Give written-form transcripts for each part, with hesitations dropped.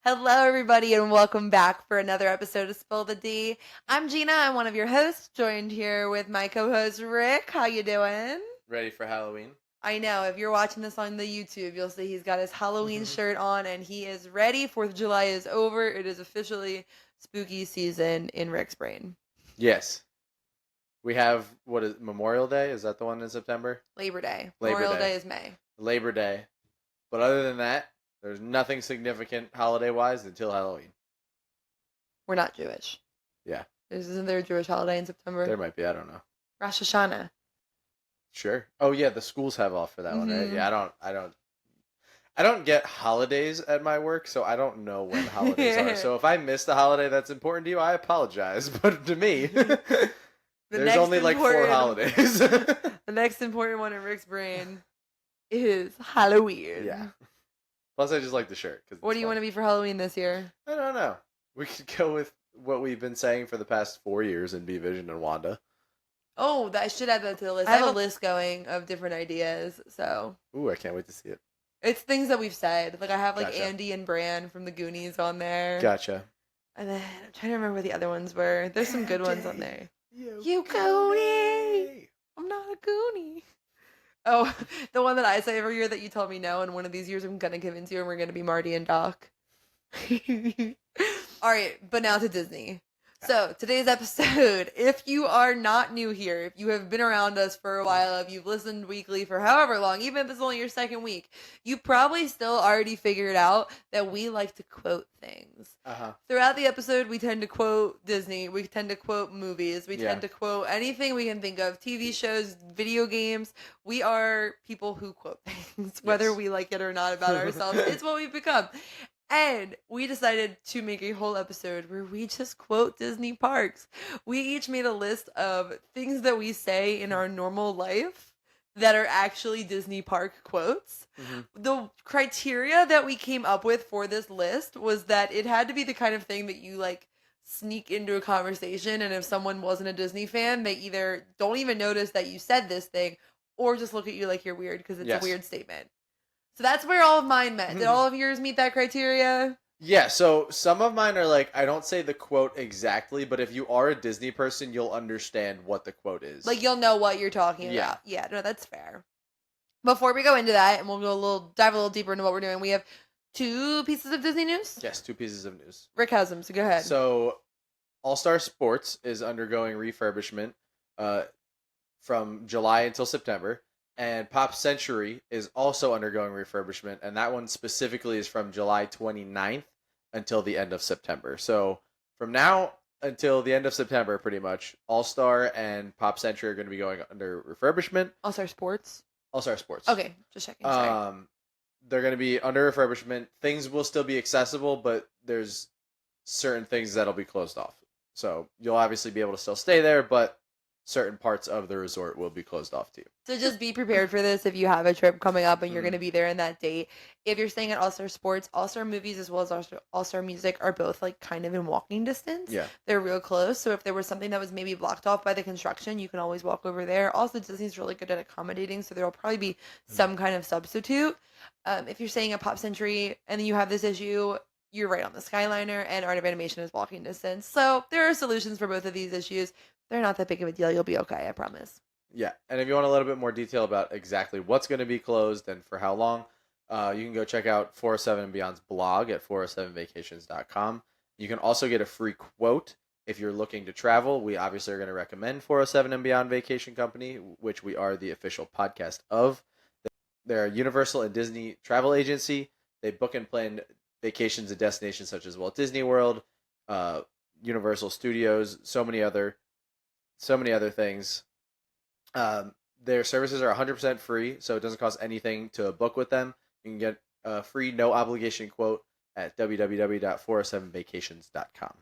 Hello, everybody, and welcome back for another episode of Spill the D. I'm Gina. I'm one of your hosts, joined here with my co-host Rick. How you doing? Ready for Halloween? I know if you're watching this on the YouTube, you'll see he's got his Halloween shirt on, and he is ready. 4th of July is over. It is officially spooky season in Rick's brain. Yes. We have, what is Memorial Day? Is that the one in September? Labor Day. Labor Memorial Day. Day is May. Labor Day. But other than that, there's nothing significant holiday-wise until Halloween. We're not Jewish. Yeah. Isn't there a Jewish holiday in September? There might be, I don't know. Rosh Hashanah. Sure. Oh yeah, the schools have off for that one, right? Yeah, I don't get holidays at my work, so I don't know when holidays are. So if I missed a holiday that's important to you, I apologize. But to me, there's only like 4 holidays. The next important one in Rick's brain is Halloween. Yeah. Plus, I just like the shirt. What do you want to be for Halloween this year? I don't know. We could go with what we've been saying for the past 4 years and be Vision and Wanda. Oh, I should add that to the list. I have a list going of different ideas, so. Ooh, I can't wait to see it. It's things that we've said. Like, I have, like, Gotcha. Andy and Bran from the Goonies on there. Gotcha. And then, I'm trying to remember what the other ones were. There's some good ones on there. You Goonie! I'm not a Goonie. Oh, the one that I say every year that you tell me no, and one of these years I'm gonna convince you and we're gonna be Marty and Doc. Alright, but now to Disney. So, today's episode, if you are not new here, if you have been around us for a while, if you've listened weekly for however long, even if it's only your second week, you probably still already figured out that we like to quote things. Throughout the episode, we tend to quote Disney, we tend to quote movies, we tend to quote anything we can think of, TV shows, video games. We are people who quote things, whether we like it or not about ourselves. It's what we've become. And we decided to make a whole episode where we just quote Disney parks. We each made a list of things that we say in our normal life that are actually Disney park quotes. The criteria that we came up with for this list was that it had to be the kind of thing that you like sneak into a conversation, and if someone wasn't a Disney fan, they either don't even notice that you said this thing or just look at you like you're weird because it's a weird statement. So that's where all of mine met. Did all of yours meet that criteria? Yeah, so some of mine are like, I don't say the quote exactly, but if you are a Disney person, you'll understand what the quote is. Like, you'll know what you're talking about. Yeah, no, that's fair. Before we go into that, and we'll dive a little deeper into what we're doing, we have 2 pieces of Disney news? Yes, 2 pieces of news. Rick has them, so go ahead. So, All-Star Sports is undergoing refurbishment from July until September. And Pop Century is also undergoing refurbishment, and that one specifically is from July 29th until the end of September. So from now until the end of September, pretty much, All-Star and Pop Century are going to be going under refurbishment. All-Star Sports? All-Star Sports. Okay, just checking. Sorry. They're going to be under refurbishment. Things will still be accessible, but there's certain things that'll be closed off. So you'll obviously be able to still stay there, but certain parts of the resort will be closed off to you. So just be prepared for this if you have a trip coming up and you're going to be there in that date. If you're staying at All-Star Sports, All-Star Movies as well as All-Star Music are both like kind of in walking distance. Yeah. They're real close. So if there was something that was maybe blocked off by the construction, you can always walk over there. Also, Disney's really good at accommodating, so there will probably be some kind of substitute. If you're staying at Pop Century and you have this issue, you're right on the Skyliner, and Art of Animation is walking distance. So there are solutions for both of these issues. They're not that big of a deal. You'll be okay, I promise. Yeah, and if you want a little bit more detail about exactly what's going to be closed and for how long, you can go check out 407 and Beyond's blog at 407vacations.com. You can also get a free quote if you're looking to travel. We obviously are going to recommend 407 and Beyond Vacation Company, which we are the official podcast of. They're a Universal and Disney travel agency. They book and plan vacations at destinations such as Walt Disney World, Universal Studios, so many other things. Their services are 100% free, so it doesn't cost anything to book with them. You can get a free no obligation quote at www.407vacations.com.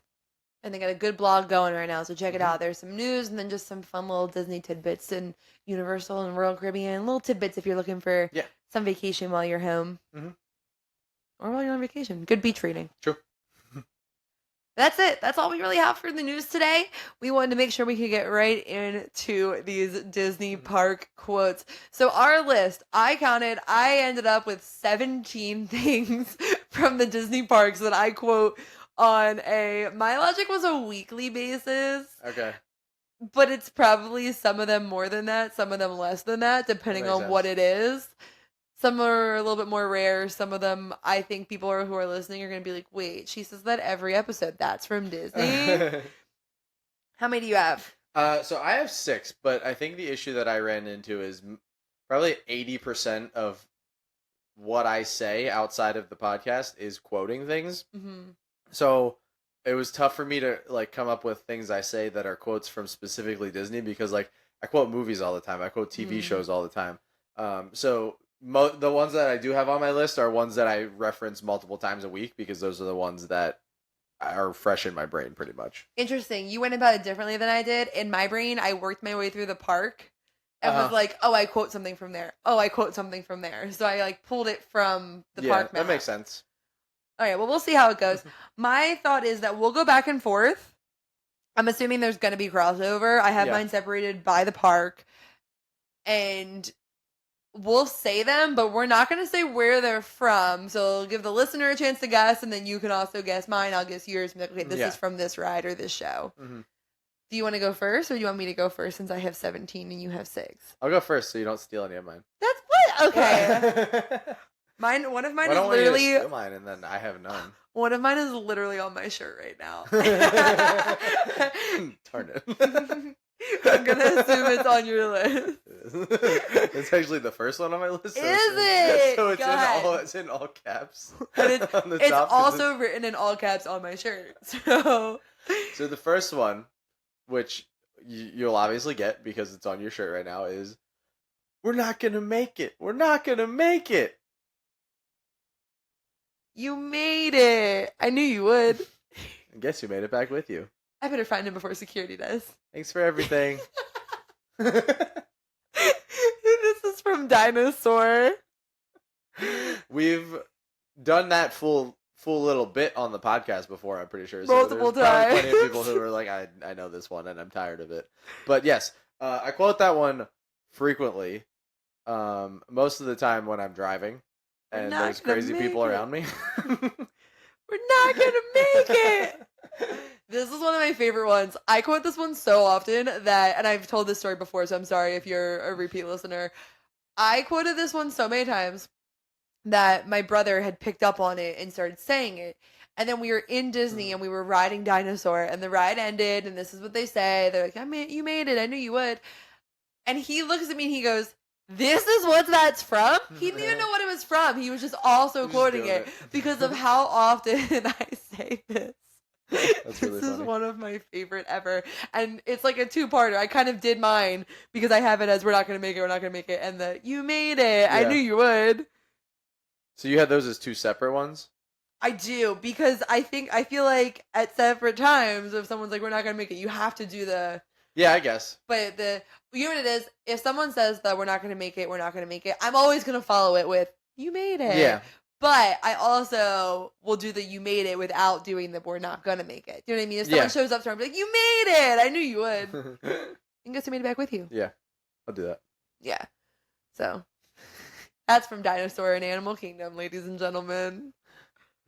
And they got a good blog going right now, so check it out. There's some news and then just some fun little Disney tidbits and Universal and Royal Caribbean. Little tidbits if you're looking for some vacation while you're home. Or while you're on vacation. Good beach reading. True. That's it. That's all we really have for the news today. We wanted to make sure we could get right into these Disney park quotes. So our list, I ended up with 17 things from the Disney parks that I quote my logic was a weekly basis. Okay. But it's probably some of them more than that, some of them less than that, depending on what it is. Some are a little bit more rare. Some of them, I think who are listening are going to be like, wait, she says that every episode. That's from Disney? How many do you have? So I have 6, but I think the issue that I ran into is probably 80% of what I say outside of the podcast is quoting things. Mm-hmm. So it was tough for me to like come up with things I say that are quotes from specifically Disney because like I quote movies all the time. I quote TV shows all the time. So the ones that I do have on my list are ones that I reference multiple times a week because those are the ones that are fresh in my brain pretty much. Interesting. You went about it differently than I did. In my brain, I worked my way through the park and was like, oh, I quote something from there. Oh, I quote something from there. So I like pulled it from the park map. That makes sense. All right, well, we'll see how it goes. My thought is that we'll go back and forth. I'm assuming there's going to be crossover. I have mine separated by the park. And we'll say them, but we're not going to say where they're from. So we'll give the listener a chance to guess, and then you can also guess mine. I'll guess yours. And be like, okay, this is from this ride or this show. Mm-hmm. Do you want to go first, or do you want me to go first since I have 17 and you have 6? I'll go first so you don't steal any of mine. That's what? Okay. One of mine is literally steal mine, and then I have none. One of mine is literally on my shirt right now. Darn it. I'm gonna assume it's on your list. It's actually the first one on my list. So it? So it's in all caps. But it's also written in all caps on my shirt. So the first one, which you'll obviously get because it's on your shirt right now, is "We're not gonna make it. We're not gonna make it." You made it. I knew you would. I guess you made it back with you. I better find him before security does. Thanks for everything. This is from Dinosaur. We've done that full little bit on the podcast before, I'm pretty sure. So Multiple times. Plenty of people who are like, I know this one and I'm tired of it. But yes, I quote that one frequently. Most of the time when I'm driving and there's crazy people around me. We're not gonna make it. This is one of my favorite ones. I quote this one so often and I've told this story before, so I'm sorry if you're a repeat listener. I quoted this one so many times that my brother had picked up on it and started saying it. And then we were in Disney and we were riding Dinosaur and the ride ended and this is what they say. They're like, you made it. I knew you would. And he looks at me and he goes, this is what that's from? He didn't even know what it was from. He was just also quoting it because of how often I say this. That's really this is funny. One of my favorite ever. And it's like a 2-parter. I kind of did mine because I have it as we're not going to make it, we're not going to make it. And you made it. Yeah. I knew you would. So you had those as 2 separate ones? I do, because I feel like at separate times, if someone's like, we're not going to make it, you have to do the... Yeah, I guess. But you know what it is? If someone says that we're not going to make it, I'm always going to follow it with, you made it. Yeah. But I also will do the you made it without doing the we're not going to make it. Do you know what I mean? If someone shows up to me, I'll be like, you made it. I knew you would. And guess who made it back with you? Yeah, I'll do that. Yeah. So that's from Dinosaur and Animal Kingdom, ladies and gentlemen.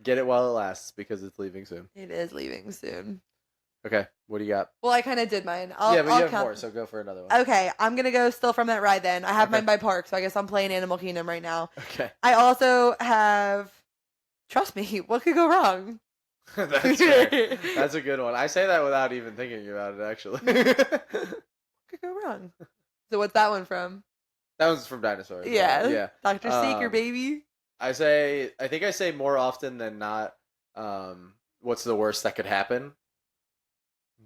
Get it while it lasts because it's leaving soon. It is leaving soon. Okay, what do you got? Well, I kind of did mine. But you have more, so go for another one. Okay, I'm going to go still from that ride then. I have mine by park, so I guess I'm playing Animal Kingdom right now. Okay. I also have, trust me, what could go wrong? That's fair. That's a good one. I say that without even thinking about it, actually. What could go wrong? So what's that one from? That one's from Dinosaur. Yeah. Yeah. Dr. Seeker, baby. I think I say more often than not, what's the worst that could happen?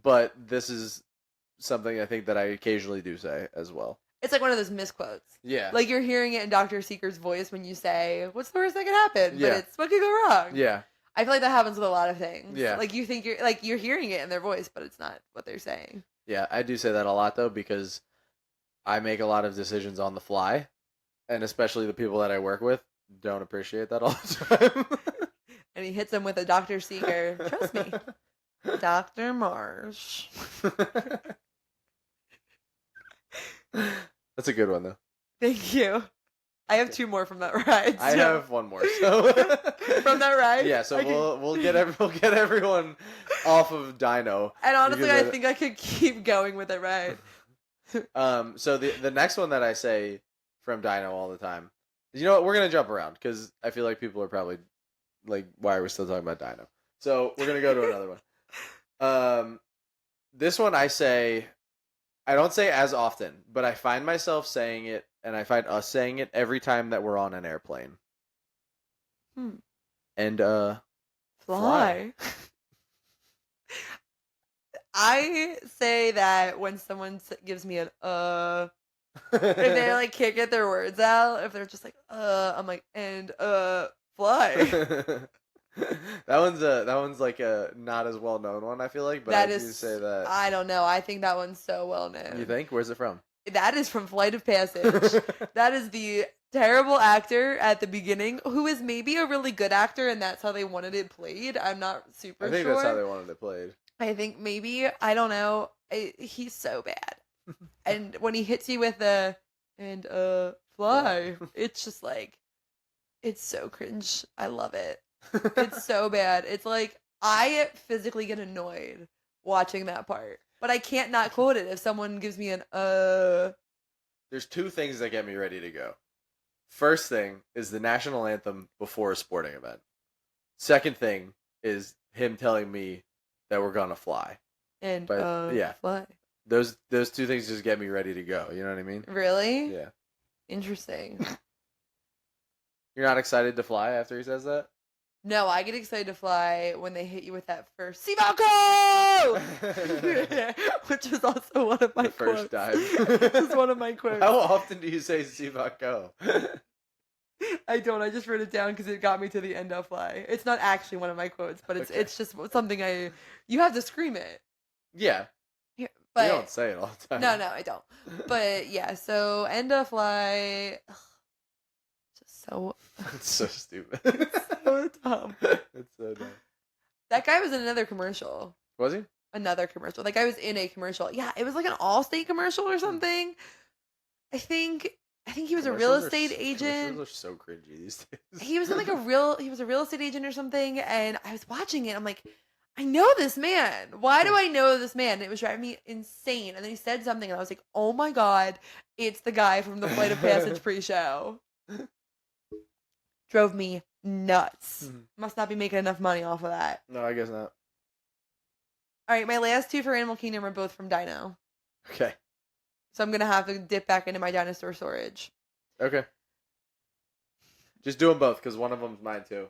But this is something I think that I occasionally do say as well. It's like one of those misquotes. Yeah. Like you're hearing it in Dr. Seeker's voice when you say, what's the worst that could happen? Yeah. But it's what could go wrong. Yeah. I feel like that happens with a lot of things. Yeah. Like you think you're hearing it in their voice, but it's not what they're saying. Yeah, I do say that a lot though because I make a lot of decisions on the fly, and especially the people that I work with don't appreciate that all the time. And he hits them with a Dr. Seeker. Trust me. Dr. Marsh. That's a good one though. Thank you. I have 2 more from that ride. I so- have one more. So From that ride? Yeah, so I can- we'll get everyone off of Dino. And honestly, because I think I could keep going with it, right? So the next one that I say from Dino all the time, you know what? We're gonna jump around because I feel like people are probably like, why are we still talking about Dino? So we're gonna go to another one. This one I say, I don't say as often, but I find myself saying it, and I find us saying it every time that we're on an airplane. And Fly. I say that when someone gives me an if they like can't get their words out, if they're just like I'm like, and fly. that one's like a not as well known one, I feel like, but That I is do say that. I don't know. I think that one's so well known. You think? Where's it from? That is from Flight of Passage. That is the terrible actor at the beginning who is maybe a really good actor and that's how they wanted it played. I'm not super I think sure. that's how they wanted it played. I think maybe, I don't know. He's so bad. And when he hits you with the and fly, it's just like, it's so cringe. I love it. It's so bad. It's like I physically get annoyed watching that part, but I can't not quote it if someone gives me an There's 2 things that get me ready to go. First thing is the national anthem before a sporting event. Second thing is him telling me that we're gonna fly. and yeah. fly. Those 2 things just get me ready to go. You know what I mean? Really? Yeah. Interesting. You're not excited to fly after he says that? No, I get excited to fly when they hit you with that first Sivako! Which was also one of my The first quotes. dive. It was one of my quotes. How often do you say Sivako? I don't. I just wrote it down because it got me to the end of fly. It's not actually one of my quotes, but it's Okay. it's just something you have to scream it. Yeah. Yeah, You but don't say it all the time. no, I don't. But yeah, so end of fly. Just so It's so stupid. so dumb. It's so dumb. That guy was in another commercial. Was he? Another commercial. That guy was in a commercial. Yeah, it was like an Allstate commercial or something. I think he was a real estate agent. Commercials are so cringy these days. He was in like he was a real estate agent or something, and I was watching it. I'm like, I know this man. Why do I know this man? And it was driving me insane. And then he said something, and I was like, oh my god, it's the guy from the Flight of Passage pre-show. Drove me nuts. Must not be making enough money off of that. No, I guess not. All right, my last 2 for Animal Kingdom are both from Dino. Okay. So I'm going to have to dip back into my dinosaur storage. Okay. Just do them both, because one of them's mine too.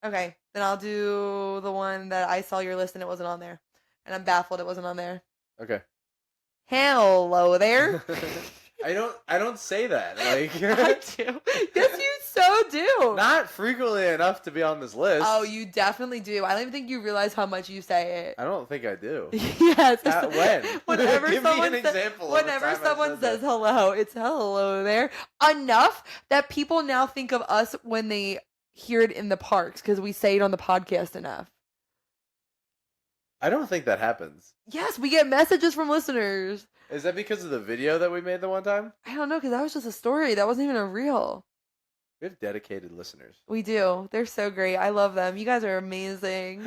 Okay, then I'll do the one that I saw your list and it wasn't on there. And I'm baffled it wasn't on there. Okay. Hello there. I don't say that. Like I do. Yes, you so do. not frequently enough to be on this list. Oh, you definitely do. I don't even think you realize how much you say it. I don't think I do. Yes. When? Whenever Give me someone an example. Whenever someone says hello, it's hello there. Enough that people now think of us when they hear it in the parks because we say it on the podcast enough. I don't think that happens. Yes, we get messages from listeners. Is that because of the video that we made the one time? I don't know, because that was just a story. That wasn't even a reel. We have dedicated listeners. We do. They're so great. I love them. You guys are amazing.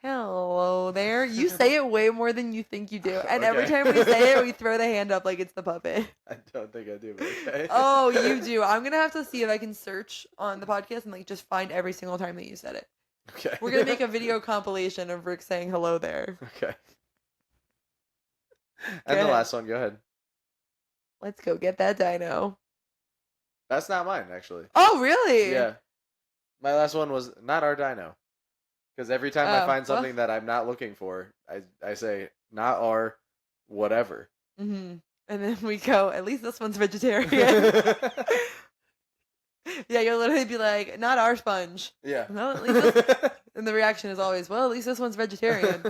Hello there. You say it way more than you think you do. And every Okay. time we say it, we throw the hand up like it's the puppet. I don't think I do, but okay. Oh, you do. I'm going to have to see if I can search on the podcast and like just find every single time that you said it. Okay. We're going to make a video compilation of Rick saying hello there. Okay. And the Good. last one, go ahead. Let's go get that dino. That's not mine, actually. Oh, really? Yeah. My last one was not our dino. Because every time I Oh, find well. something that I'm not looking for, I say, not our whatever. Mm-hmm. And then we go, at least this one's vegetarian. Yeah, you'll literally be like, not our sponge. Yeah. Well, at least this... And the reaction is always, well, at least this one's vegetarian.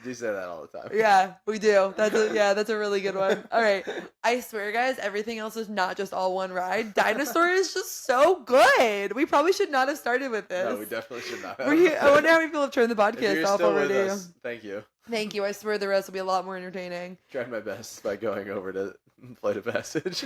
You say that all the time. Yeah, we do. That's a really good one. All right. I swear, guys, everything else is not just all one ride. Dinosaur is just so good. We probably should not have started with this. No, we definitely should not have. I wonder how many people have turned the If podcast you're off still already. with us, thank you. Thank you. I swear the rest will be a lot more entertaining. Tried my best by going over to Flight of Passage.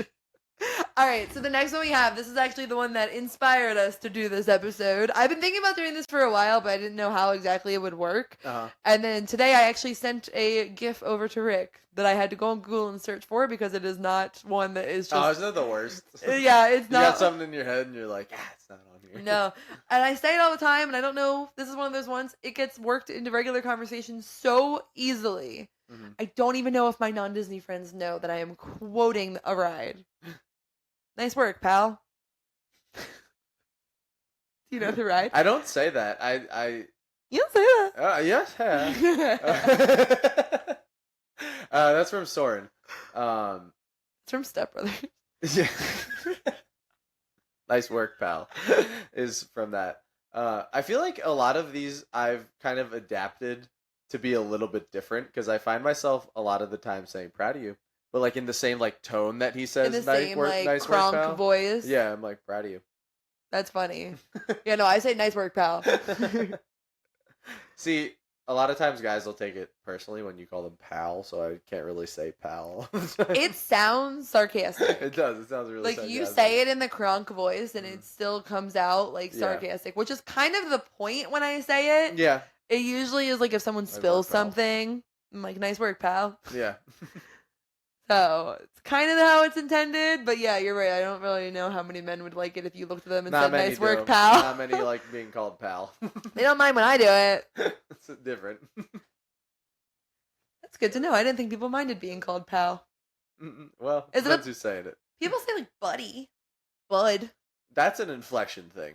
All right, so the next one we have, this is actually the one that inspired us to do this episode. I've been thinking about doing this for a while, but I didn't know how exactly it would work. Uh-huh. And then today I actually sent a GIF over to Rick that I had to go on Google and search for because it is not one that is just... Oh, isn't that the worst? Yeah, it's not... You got something in your head and you're like, it's not on here. No. And I say it all the time, and I don't know, this is one of those ones, it gets worked into regular conversation so easily. Mm-hmm. I don't even know if my non-Disney friends know that I am quoting a ride. Nice work, pal. Do you know the ride? I don't say that. You don't say that. Yes. That's from Soren. It's from Step Brothers. Yeah. Nice work, pal. Is from that. I feel like a lot of these I've kind of adapted to be a little bit different because I find myself a lot of the time saying "proud of you," but like in the same like tone that he says. In the same like nice Kronk work, pal. voice. Yeah, I'm like proud of you. That's funny. Yeah, no, I say nice work, pal. See, a lot of times guys will take it personally when you call them pal, so I can't really say pal. It sounds sarcastic. It does. It sounds really like sarcastic. you say it in the Kronk voice, and it still comes out like Yeah. sarcastic, which is kind of the point when I say it. Yeah. It usually is like if someone spills work, pal. something, I'm like, nice work, pal. Yeah. So it's kind of how it's intended, but yeah, you're right. I don't really know how many men would like it if you looked at them and Not said, many nice work, do. pal. Not many like being called pal. They don't mind when I do it. It's different. That's good to know. I didn't think people minded being called pal. Well, Is it depends who's saying it. People say like buddy, bud. That's an inflection thing.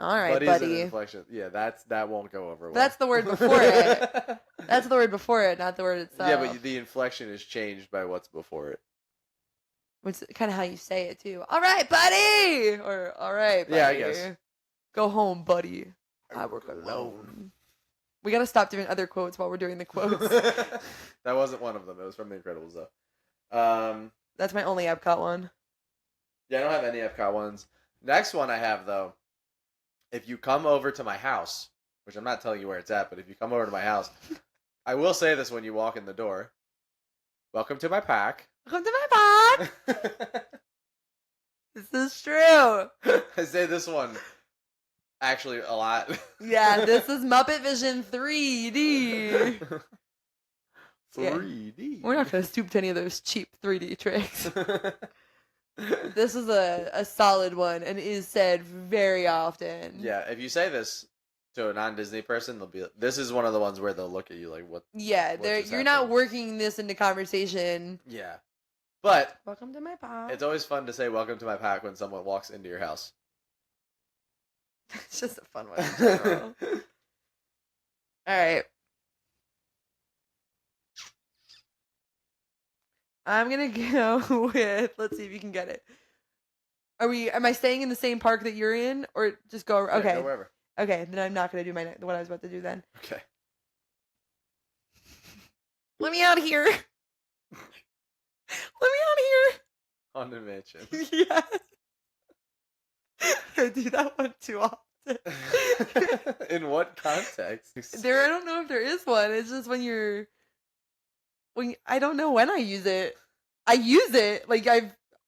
All right, Buddy's an buddy. inflection. Yeah, that won't go over well. That's the word before it. That's the word before it, not the word itself. Yeah, but the inflection is changed by what's before it. Which is kind of how you say it too. All right, buddy, or all right, buddy. Yeah, I guess. Go home, buddy. I work alone. We gotta stop doing other quotes while we're doing the quotes. That wasn't one of them. It was from The Incredibles, though. That's my only Epcot one. Yeah, I don't have any Epcot ones. Next one I have, though, if you come over to my house, which I'm not telling you where it's at, but if you come over to my house, I will say this when you walk in the door. Welcome to my pack. Welcome to my pod. This is true. I say this one actually a lot. Yeah, this is Muppet Vision 3D. 3D. We're not going to stoop to any of those cheap 3D tricks. This is a solid one and is said very often. Yeah, if you say this to a non-Disney person, they'll be. This is one of the ones where they'll look at you like, "What?" Yeah, you're not working this into conversation. Yeah, but Welcome to my pod. it's always fun to say "Welcome to my pack" when someone walks into your house. It's just a fun one in general. All right. I'm gonna go with. Let's see if you can get it. Am I staying in the same park that you're in, or just go? Yeah, Okay. go wherever. Okay, then I'm not gonna do what I was about to do then. Okay. Let me out of here. Let me Haunted Mansion. out of here. Yeah. I do that one too often. In what context? I don't know if there is one. It's just I don't know when I use it. I use it like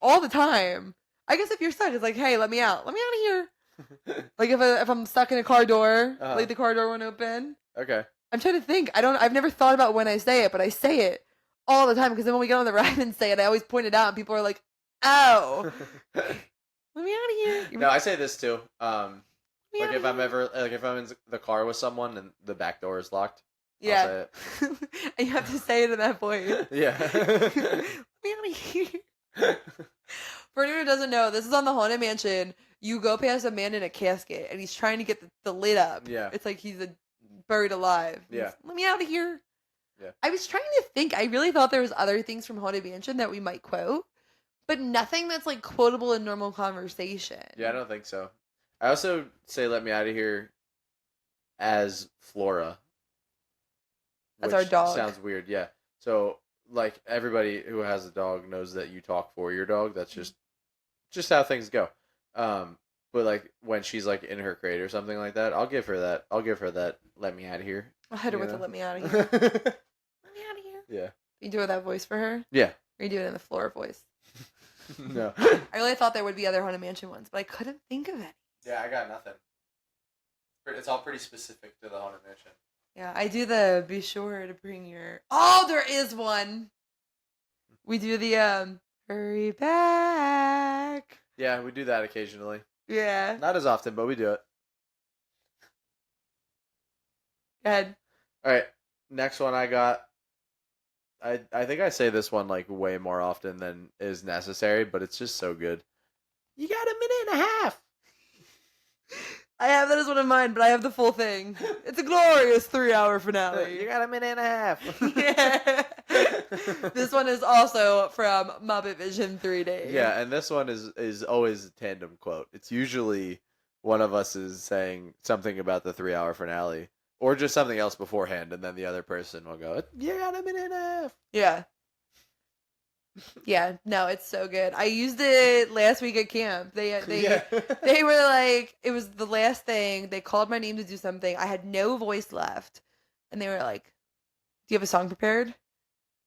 all the time. I guess if you're stuck, it's like, hey, let me out. Let me out of here. Like if I'm stuck in a car door, like the car door won't open. Okay. I'm trying to think. I've never thought about when I say it, but I say it all the time because then when we get on the ride and say it, I always point it out, and people are like, "Oh, let me out of here." No, I say this too. Let me Like out if of I'm here. ever if I'm in the car with someone and the back door is locked. Yeah, and you have to say it in that voice. Yeah. Let me out of here. For anyone who doesn't know, this is on the Haunted Mansion. You go past a man in a casket, and he's trying to get the lid up. Yeah. It's like he's buried alive. Yeah. Let me out of here. Yeah. I was trying to think. I really thought there was other things from Haunted Mansion that we might quote, but nothing that's like quotable in normal conversation. Yeah, I don't think so. I also say "Let me out of here" as Flora. That's which our dog. sounds weird. Yeah. So like everybody who has a dog knows that you talk for your dog. That's just how things go. But like when she's like in her crate or something like that, I'll give her that. Let me out of here. I'll hit her You with a know? let me out of here. Let me out of here. Yeah. You do that voice for her? Yeah. Or you do it in the floor voice? No. I really thought there would be other Haunted Mansion ones, but I couldn't think of any. Yeah, I got nothing. It's all pretty specific to the Haunted Mansion. Yeah, I do the be sure to bring your. Oh, there is one. We do the hurry back. Yeah, we do that occasionally. Yeah. Not as often, but we do it. Go ahead. All right, next one I got. I think I say this one like way more often than is necessary, but it's just so good. You got a minute and a half. I have that as one of mine, but I have the full thing. It's a glorious 3-hour finale. You got a minute and a half. Yeah. This one is also from Muppet Vision 3D. Yeah, and this one is always a tandem quote. It's usually one of us is saying something about the 3-hour finale, or just something else beforehand, and then the other person will go, "You got a minute and a half." Yeah. Yeah, no, it's so good. I used it last week at camp. They Yeah. they were like, it was the last thing. They called my name to do something. I had no voice left, and they were like, "Do you have a song prepared?"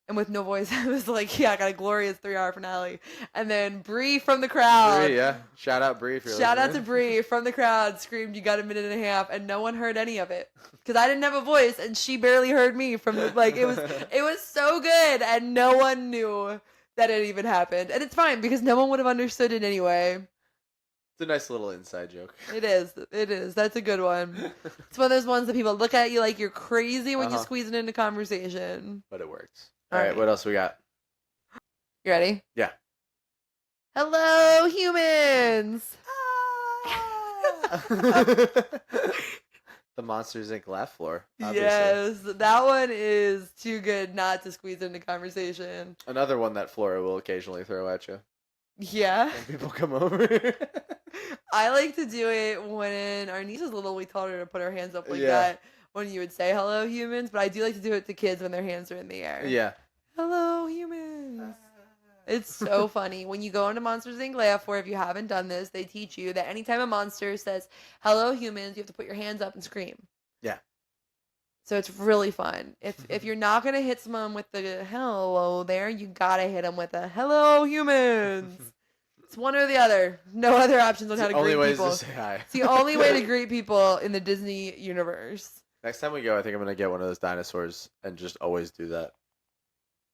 And with no voice, I was like, "Yeah, I got a glorious 3-hour finale." And then Bree from the crowd, Bree, yeah. Shout out Bree if you're shout out to listening. Bree from the crowd, screamed, "You got a minute and a half," and no one heard any of it because I didn't have a voice, and she barely heard me from like it was so good, and no one knew that it even happened, and it's fine because no one would have understood it anyway. It's a nice little inside joke. It is. That's a good one. It's one of those ones that people look at you like you're crazy when you squeeze it into conversation. But it works. All right, what else we got? You ready? Yeah. Hello, humans. The Monsters Inc. laugh floor. Obviously. Yes, that one is too good not to squeeze into conversation. Another one that Flora will occasionally throw at you Yeah. when people come over. I like to do it when our niece was little. We told her to put her hands up like Yeah. that when you would say hello, humans. But I do like to do it to kids when their hands are in the air. Yeah. Hello, humans. It's so funny. When you go into Monsters Inc. Laugh, or if you haven't done this, they teach you that anytime a monster says, "Hello, humans," you have to put your hands up and scream. Yeah. So it's really fun. If you're not going to hit someone with the hello there, you got to hit them with a hello, humans. It's one or the other. No other options on how to greet people. To say hi. It's the only way to greet people in the Disney universe. Next time we go, I think I'm going to get one of those dinosaurs and just always do that.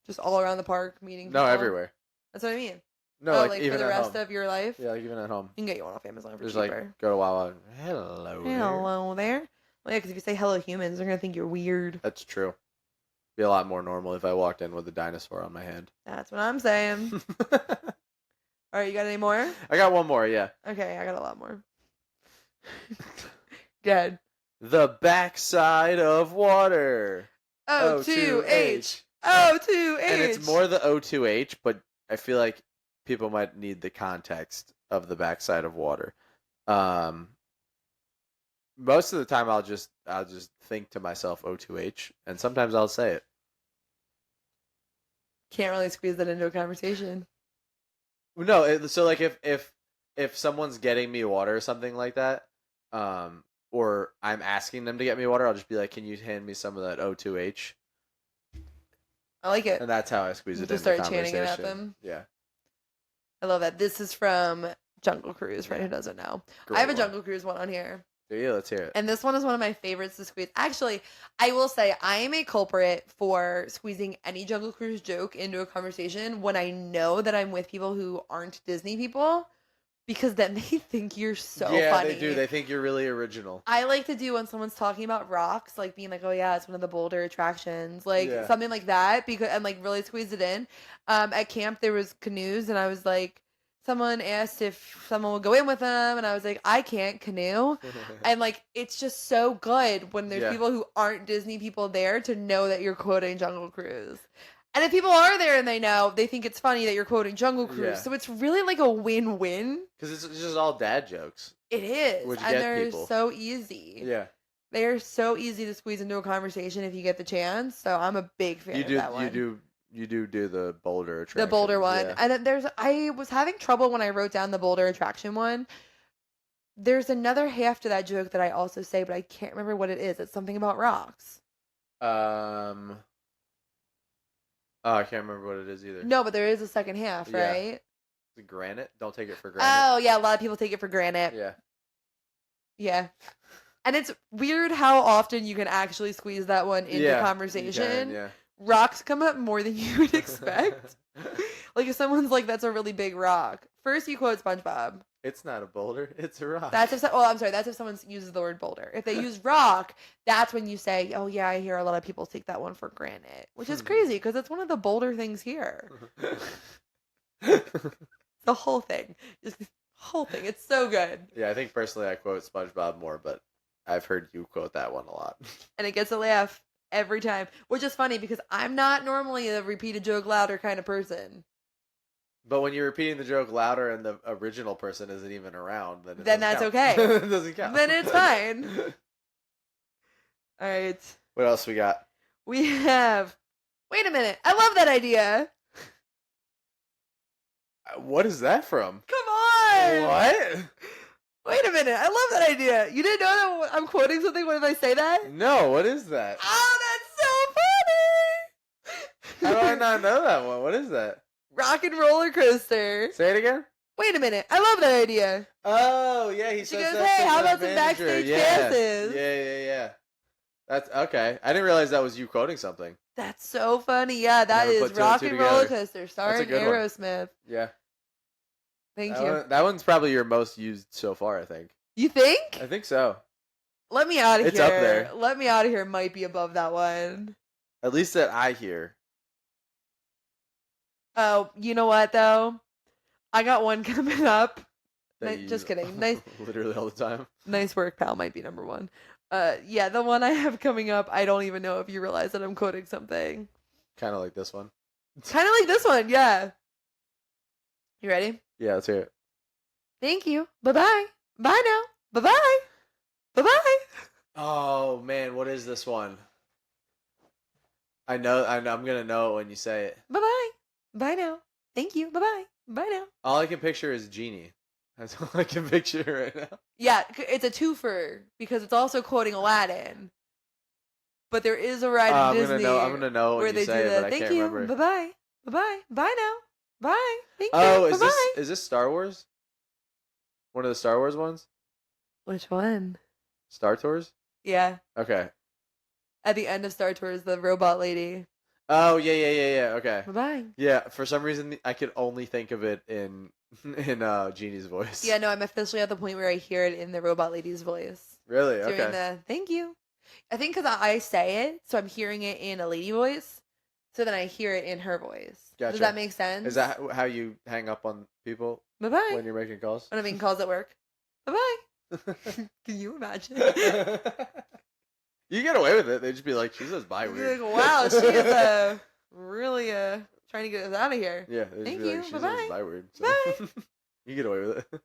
Just all around the park meeting people. No, everywhere. That's what I mean. No, like for even the at rest home. of your life? Yeah, like even at home. You can get you one off Amazon for Just cheaper. like go to Wawa. Hello there. Hello there. Well, yeah, because if you say hello humans, they're going to think you're weird. That's true. Be a lot more normal if I walked in with a dinosaur on my hand. That's what I'm saying. All right, you got any more? I got one more, yeah. Okay, I got a lot more. Good. The backside of water. O2H. O2H. And it's more the O2H, but I feel like people might need the context of the backside of water. Most of the time I'll just think to myself O2H, and sometimes I'll say it. Can't really squeeze that into a conversation. No, so like if someone's getting me water or something like that, or I'm asking them to get me water, I'll just be like, "Can you hand me some of that O2H?" I like it. And that's how I squeeze it into Just start conversation. chanting it at them. Yeah. I love that. This is from Jungle Cruise, for anyone who doesn't know. I have a Jungle Cruise one on here. Do you? Let's hear it. And this one is one of my favorites to squeeze. Actually, I will say I am a culprit for squeezing any Jungle Cruise joke into a conversation when I know that I'm with people who aren't Disney people, because then they think you're so funny. Yeah, they do. They think you're really original. I like to do when someone's talking about rocks, like being like, "Oh yeah, it's one of the Boulder attractions," like something like that, because and like really squeeze it in. At camp there was canoes, and I was like, someone asked if someone would go in with them, and I was like, I can't canoe, and like it's just so good when there's people who aren't Disney people there to know that you're quoting Jungle Cruise. And if people are there and they know, they think it's funny that you're quoting Jungle Cruise. Yeah. So it's really like a win-win. Because it's just all dad jokes. It is. Which And get they're people. so easy. Yeah. They are so easy to squeeze into a conversation if you get the chance. So I'm a big fan You of do that one. you do the Boulder The attraction. Boulder one. Yeah. And then I was having trouble when I wrote down the Boulder attraction one. There's another half to that joke that I also say, but I can't remember what it is. It's something about rocks. Oh, I can't remember what it is either. No, but there is a second half, Yeah. right? The granite? Don't take it for granted. Oh, yeah, a lot of people take it for granted. Yeah. Yeah. And it's weird how often you can actually squeeze that one into Yeah, you conversation. can, yeah. Rocks come up more than you would expect. Like if someone's like, that's a really big rock. First you quote SpongeBob. It's not a boulder, it's a rock. That's if I'm sorry, that's if someone uses the word boulder. If they use rock, that's when you say, oh yeah, I hear a lot of people take that one for granted. Which is crazy because it's one of the bolder things here. The whole thing. Just the whole thing. It's so good. Yeah, I think personally I quote SpongeBob more, but I've heard you quote that one a lot. And it gets a laugh every time. Which is funny because I'm not normally a repeat a joke louder kind of person. But when you're repeating the joke louder and the original person isn't even around, then that's count. okay. It doesn't count. Then it's fine. All right. What else we got? We have. Wait a minute. I love that idea. What is that from? Come on. What? Wait a minute. I love that idea. You didn't know that I'm quoting something when I say that? No, what is that? Oh, that's so funny. How do I not know that one? What is that? Rock and roller coaster. Say it again. Wait a minute. I love that idea. Oh, yeah, he She says goes, that hey, to how the about some manager. backstage Yeah. passes? Yeah. That's okay. I didn't realize that was you quoting something. That's so funny. Yeah, that Never is put two and Rock two and together. Roller Coaster That's a starring good one. Aerosmith. Yeah. Thank that you. That one's probably your most used so far, I think. You think? I think so. Let me out of here. It's up there. Let me out of here might be above that one. At least that I hear. Oh, you know what though? I got one coming up. That you Just use kidding. Nice, literally all the time. nice work, pal. Might be number one. Yeah, the one I have coming up. I don't even know if you realize that I'm quoting something. Kind of like this one. Kind of like this one. Yeah. You ready? Yeah, let's hear it. Thank you. Bye bye. Bye now. Bye bye. Bye bye. Oh man, what is this one? I know. I'm gonna know it when you say it. Bye bye. Bye now. Thank you. Bye bye. Bye now. All I can picture is Genie. That's all I can picture right now. Yeah, it's a twofer because it's also quoting Aladdin. But there is a ride in Disney I'm gonna know when where you they say do it, that. but I Thank can't you. remember. Bye bye. Bye bye. Bye now. Bye. Thank you. Oh, Bye-bye. is this Star Wars? One of the Star Wars ones? Which one? Star Tours? Yeah. Okay. At the end of Star Tours, the robot lady. Oh yeah. Okay. Bye bye. Yeah, for some reason I could only think of it in Genie's voice. Yeah, no, I'm officially at the point where I hear it in the robot lady's voice. Really? Doing Okay. the thank you. I think because I say it, so I'm hearing it in a lady voice. So then I hear it in her voice. Gotcha. Does that make sense? Is that how you hang up on people Bye bye. when you're making calls? When I'm making calls at work. Bye bye. Can you imagine? You get away with it. They just be like, she says bye You'd be weird. like, wow, she is really trying to get us out of here. Yeah, they just Thank be like, you. she Bye-bye. says bye weird. So. Bye. You get away with it.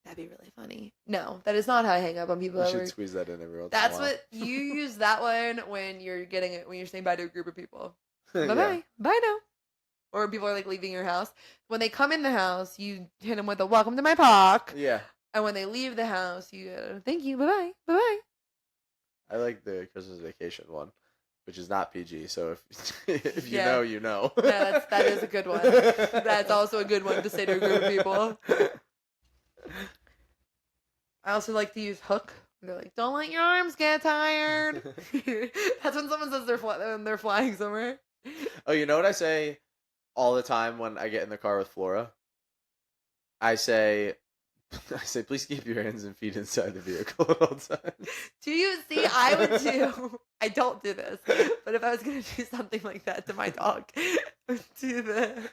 That'd be really funny. No, that is not how I hang up on people You at should work. squeeze that in every once That's in a while. what you use that one when you're getting it when you're saying bye to a group of people. Bye Yeah. bye. Bye now. Or people are like leaving your house. When they come in the house, you hit them with a welcome to my park. Yeah. And when they leave the house, you go, thank you, bye bye, bye bye. I like the Christmas Vacation one, which is not PG. So if you Yeah. know, you know. Yeah, that is a good one. That's also a good one to say to a group of people. I also like to use hook. They're like, don't let your arms get tired. That's when someone says when they're flying somewhere. Oh, you know what I say all the time when I get in the car with Flora? I say, please keep your hands and feet inside the vehicle at all times. Do you see? I would do. I don't do this, but if I was gonna do something like that to my dog, I would do this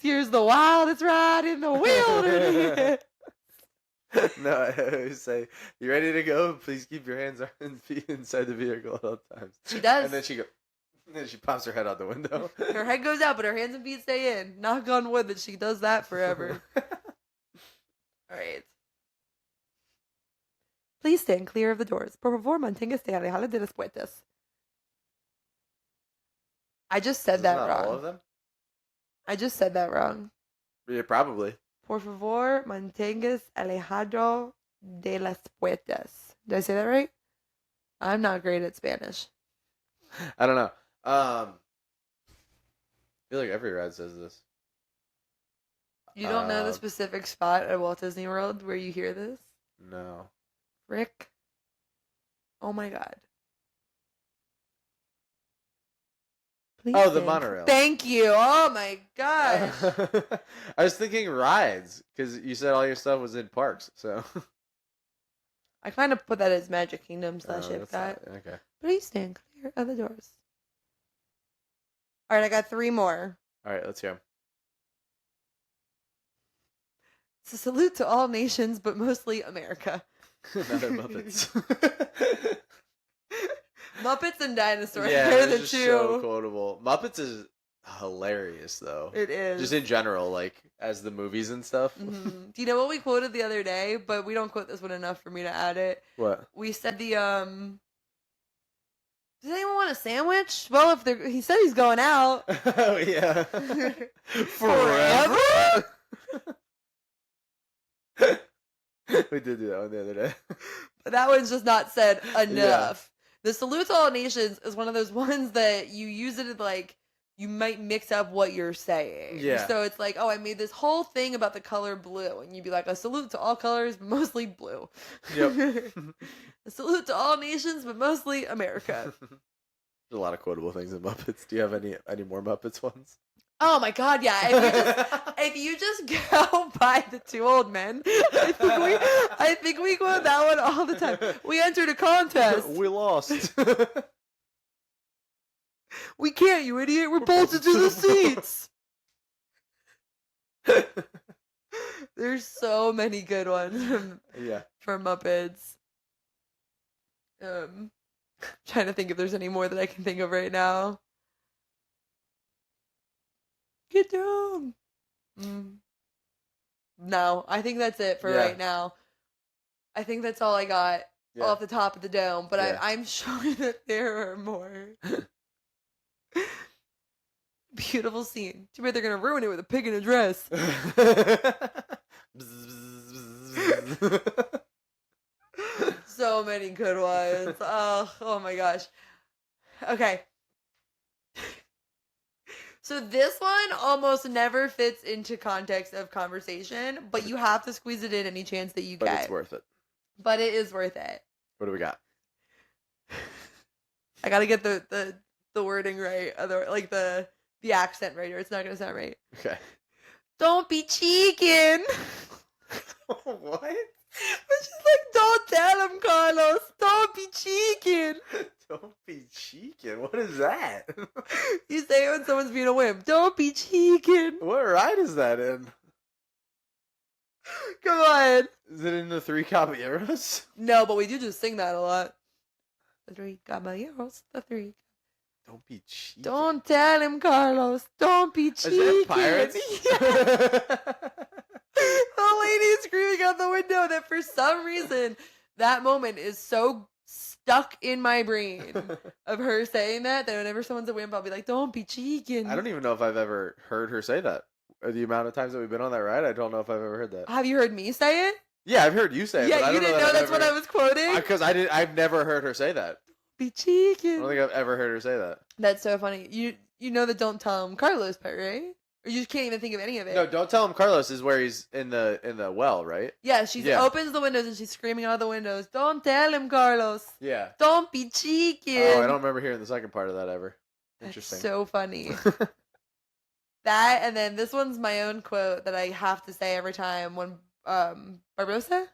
here's the wildest ride in the wilderness. No, I always say, you ready to go? Please keep your hands and feet inside the vehicle at all times. She does. And then she pops her head out the window. Her head goes out, but her hands and feet stay in. Knock on wood that she does that forever. All right. Please stand clear of the doors. Por favor, manténgase alejado de las puertas. I just said Is that not wrong. all of them? I just said that wrong. Yeah, probably. Por favor, manténgase alejado de las puertas. Did I say that right? I'm not great at Spanish. I don't know. I feel like every ride says this. You don't know the specific spot at Walt Disney World where you hear this? No. Rick? Oh my god. Please Oh, the stand. monorail. Thank you. Oh my gosh. I was thinking rides because you said all your stuff was in parks. So I kind of put that as Magic Kingdom / Oh, that's Epcot. not- okay. Please stand clear of the doors. All right, I got 3 more. All right, let's hear 'em. It's a salute to all nations, but mostly America. Another Muppets. Muppets and dinosaurs. Yeah, They're they're the just two. so quotable. Muppets is hilarious though. It is. Just in general, like as the movies and stuff. Mm-hmm. Do you know what we quoted the other day? But we don't quote this one enough for me to add it. What? We said the Does anyone want a sandwich? Well, if they're he said he's going out. Oh yeah. Forever? We did do that one the other day. But that one's just not said enough. The salute to all nations is one of those ones that you use it like you might mix up what you're saying. Yeah. So it's like, oh, I made this whole thing about the color blue, and you'd be like, a salute to all colors, but mostly blue. Yep. A salute to all nations, but mostly America. There's a lot of quotable things in Muppets. Do you have any more Muppets ones? Oh my god, yeah. If you just go by the 2 old men, I think we quote that one all the time. We entered a contest. We lost. We can't, you idiot. We're bolted to the seats. There's so many good ones Yeah. from Muppets. Trying to think if there's any more that I can think of right now. Get down. No, I think that's it for right now. I think that's all I got off the top of the dome, but I'm sure that there are more. Beautiful scene. Too bad they're gonna ruin it with a pig in a dress. So many good ones. Oh my gosh. Okay. So this one almost never fits into context of conversation, but you have to squeeze it in any chance that you But get. it's worth it. But it is worth it. What do we got? I gotta get the wording right, like the accent right, or it's not gonna sound right. Okay. Don't be cheeking. What? Which is like, don't tell him, Carlos. Don't be cheeking. Don't be cheeking. What is that? You say it when someone's being a wimp. Don't be cheeking. What ride is that in? Come on. Is it in the Three Caballeros? No, but we do just sing that a lot. The 3 caballeros. The 3. Don't be cheeking. Don't tell him, Carlos. Don't be cheeking. Is that pirates? Yes. The lady is screaming out the window that for some reason that moment is so stuck in my brain of her saying that whenever someone's a wimp, I'll be like, don't be cheeking. I don't even know if I've ever heard her say that. The amount of times that we've been on that ride, I don't know if I've ever heard that. Have you heard me say it? Yeah, I've heard you say it. Yeah, but I you don't didn't know that's what I was quoting? Because I've never heard her say that. Be I cheeking. don't think I've ever heard her say that. That's so funny. You know the don't tell him Carlos part, right? Or you can't even think of any of it. No, don't tell him Carlos is where he's in the well, right? Yeah, she opens the windows and she's screaming out the windows, don't tell him, Carlos. Yeah. Don't be cheeking. Oh, I don't remember hearing the second part of that ever. Interesting. That's so funny. That, and then this one's my own quote that I have to say every time when Barbosa?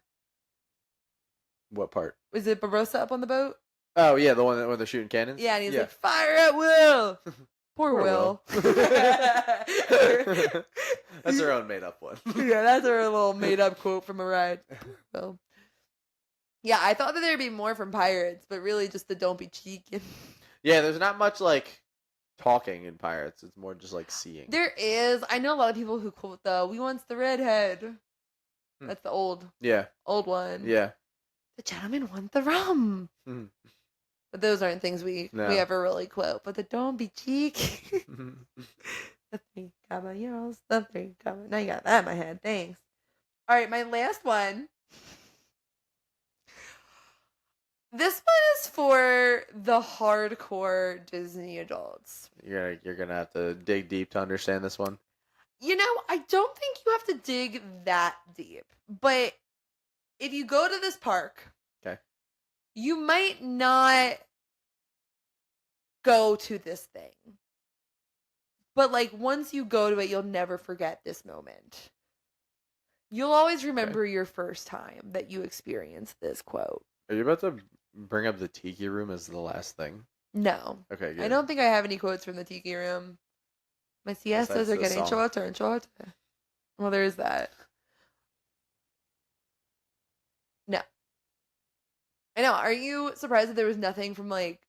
What part? Was it Barbosa up on the boat? Oh, yeah, the one when they're shooting cannons? Yeah, and he's like, fire at will. Poor Will. That's her own made-up one. Yeah, that's her little made-up quote from a ride. Will. Yeah, I thought that there'd be more from Pirates, but really just the don't be cheeking. Yeah, there's not much, like, talking in Pirates. It's more just, like, seeing. There is. I know a lot of people who quote the, we wants the redhead. That's the old Yeah. one. Yeah. The gentleman want the rum. Mhm. But those aren't things we No. ever really quote. But the don't be cheeky. The three caballeros, the three caballeros. Now you got that in my head. Thanks. All right, my last one. This one is for the hardcore Disney adults. You're gonna have to dig deep to understand this one. You know, I don't think you have to dig that deep. But if you go to this park, Okay. you might not go to this thing. But like once you go to it, you'll never forget this moment. You'll always remember your first time that you experienced this quote. Are you about to bring up the tiki room as the last thing? No. Okay, good. I don't think I have any quotes from the tiki room. My siestas are the getting song. shorter and shorter. Well, there is that. No. I know. Are you surprised that there was nothing from like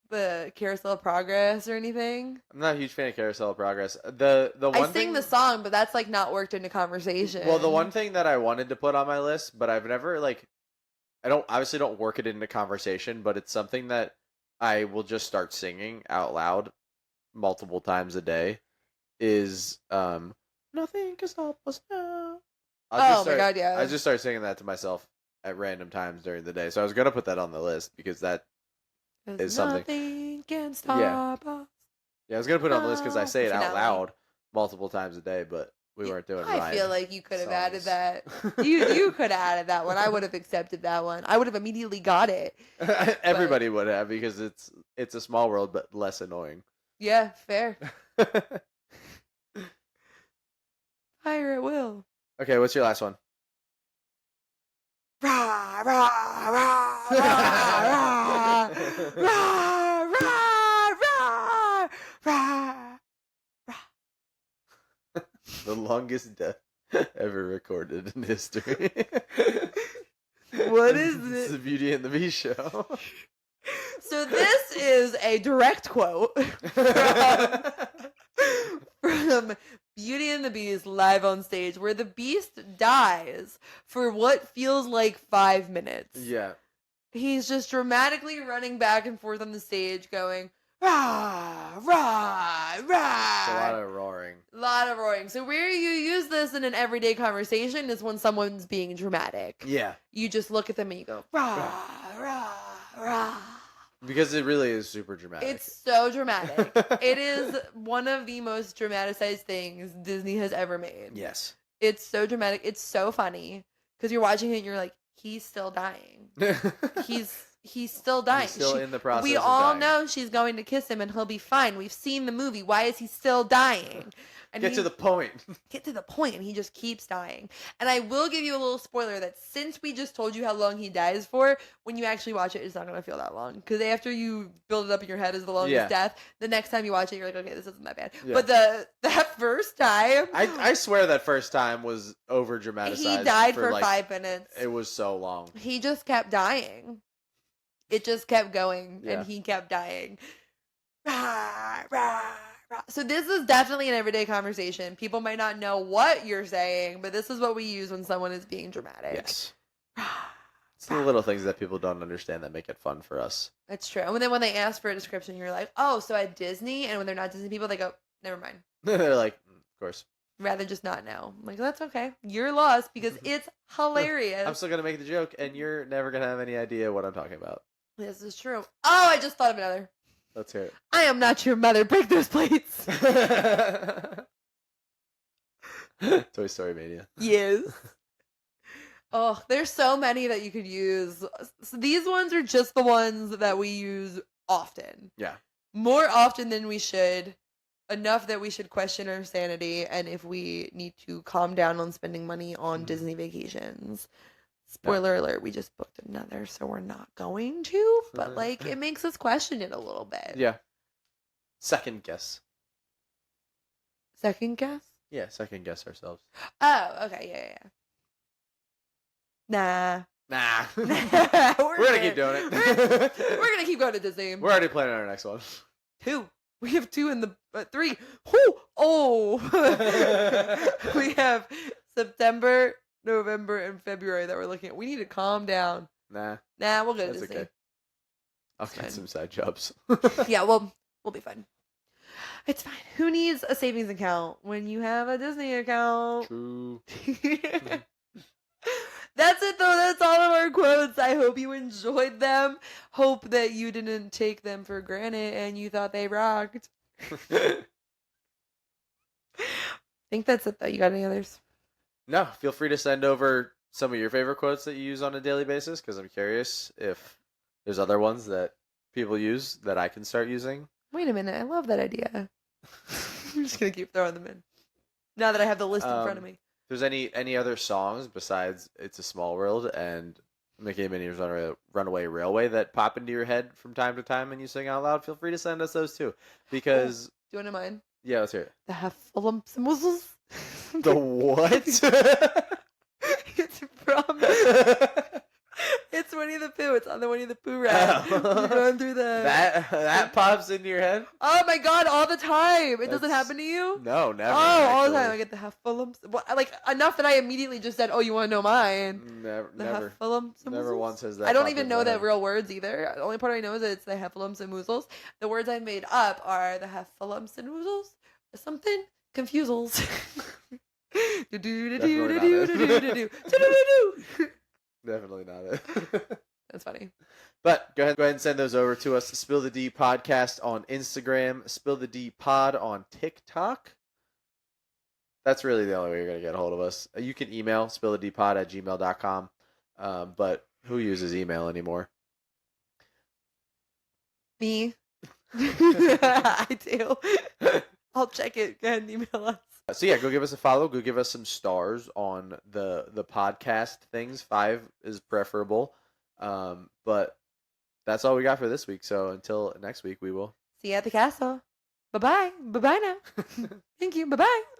the Carousel of Progress or anything? I'm not a huge fan of Carousel of Progress. The one I thing, sing the song, but that's like not worked into conversation. Well, the one thing that I wanted to put on my list, but I've never like, I obviously don't work it into conversation, but it's something that I will just start singing out loud multiple times a day. Is nothing can stop us now. Oh my God, yeah. I just start singing that to myself at random times during the day. So I was gonna put that on the list because that is something. Nothing can stop us. Yeah, I was gonna put it on the list because I say it out Finale. loud multiple times a day, but we weren't doing. I feel like you could have added songs. that. You could have added that one. I would have accepted that one. I would have immediately got it. Everybody would have because it's a small world but less annoying. Yeah, fair. Fire at will. Okay, what's your last one? Rah, rah, rah, rah, rah, rah, rah, rah, rah. The longest death ever recorded in history. What is It's it? the Beauty and the Beast show. So this is a direct quote from Beauty and the Beast live on stage, where the Beast dies for what feels like 5 minutes. Yeah. He's just dramatically running back and forth on the stage going, rah, rah, rah. It's a lot of roaring. Lot of roaring. So where you use this in an everyday conversation is when someone's being dramatic. Yeah. You just look at them and you go, rah, rah, rah. Because it really is super dramatic. It's so dramatic. It is one of the most dramatized things Disney has ever made. Yes. It's so dramatic. It's so funny because you're watching it and you're like, he's still dying. He's still dying. He's still in the process. We of all dying. know she's going to kiss him and he'll be fine. We've seen the movie. Why is he still dying? And Get to the point. Get to the point, and he just keeps dying. And I will give you a little spoiler that since we just told you how long he dies for, when you actually watch it, it's not going to feel that long. Because after you build it up in your head as the longest death, the next time you watch it, you're like, okay, this isn't that bad. Yeah. But that first time... I swear that first time was over dramatized. He died for like, 5 minutes. It was so long. He just kept dying. It just kept going, Yeah. and he kept dying. Rah, rah. So this is definitely an everyday conversation. People might not know what you're saying, but this is what we use when someone is being dramatic. Yes. It's the little things that people don't understand that make it fun for us. That's true. And then when they ask for a description, you're like, oh, so at Disney, and when they're not Disney people, they go, never mind. They're like, of course. Rather just not know. I'm like, that's okay. You're lost because it's hilarious. I'm still going to make the joke, and you're never going to have any idea what I'm talking about. This is true. Oh, I just thought of another. Let's hear it. I am not your mother. Break those plates. Toy Story Mania. Yes. Oh, there's so many that you could use. So these ones are just the ones that we use often. Yeah. More often than we should. Enough that we should question our sanity and if we need to calm down on spending money on Disney vacations. Spoiler alert, we just booked another, so we're not going to. But, like, it makes us question it a little bit. Yeah. Second guess. Second guess? Yeah, second guess ourselves. Oh, okay, yeah. Nah. We're We're gonna keep doing it. We're gonna keep going to Disney. We're already planning our next one. 2. We have 2 in the 3. Whew! Oh, we have September, November, and February that we're looking at. We need to calm down. Nah, Nah, we'll go to that's Disney. okay. I'll It's get fine. some side jobs. Yeah, we'll be fine. It's fine. Who needs a savings account when you have a Disney account? True. That's it, though. That's all of our quotes. I hope you enjoyed them. Hope that you didn't take them for granted and you thought they rocked. I think that's it, though. You got any others? No, feel free to send over some of your favorite quotes that you use on a daily basis because I'm curious if there's other ones that people use that I can start using. Wait a minute. I love that idea. I'm just going to keep throwing them in. Now that I have the list in front of me. If there's any other songs besides "It's a Small World" and "Mickey and Minnie's Runaway Railway" that pop into your head from time to time and you sing out loud, feel free to send us those too. Because Do you want to mind? yeah, let's hear it. The Heffalumps and Wuzzles. The what? It's from. It's Winnie the Pooh. It's on the Winnie the Pooh ride. You're going through the. That pops into your head? Oh my god! All the time. It doesn't That's- happen to you. No, never. Oh, all the actually. time. I get the Heffalumps. Like enough that I immediately just said, "Oh, you want to know mine?" Never, The never, Heffalumps and never Woozles? once has that. I don't popped even into know my the head. real words either. The only part I know is that it's the Heffalumps and Woozles. The words I made up are the Heffalumps and Woozles, or something confusals. Definitely not it. That's funny. But go ahead and send those over to us. Spill the D podcast on Instagram. Spill the D pod on TikTok. That's really the only way you're going to get a hold of us. You can email spillthedpod@gmail.com. But who uses email anymore? Me. I do. I'll check it. Go ahead and email us. So yeah, go give us a follow. Go give us some stars on the podcast things. 5 is preferable. But that's all we got for this week. So until next week, we will See you at the castle. Bye bye. Bye bye now. Thank you. Bye bye.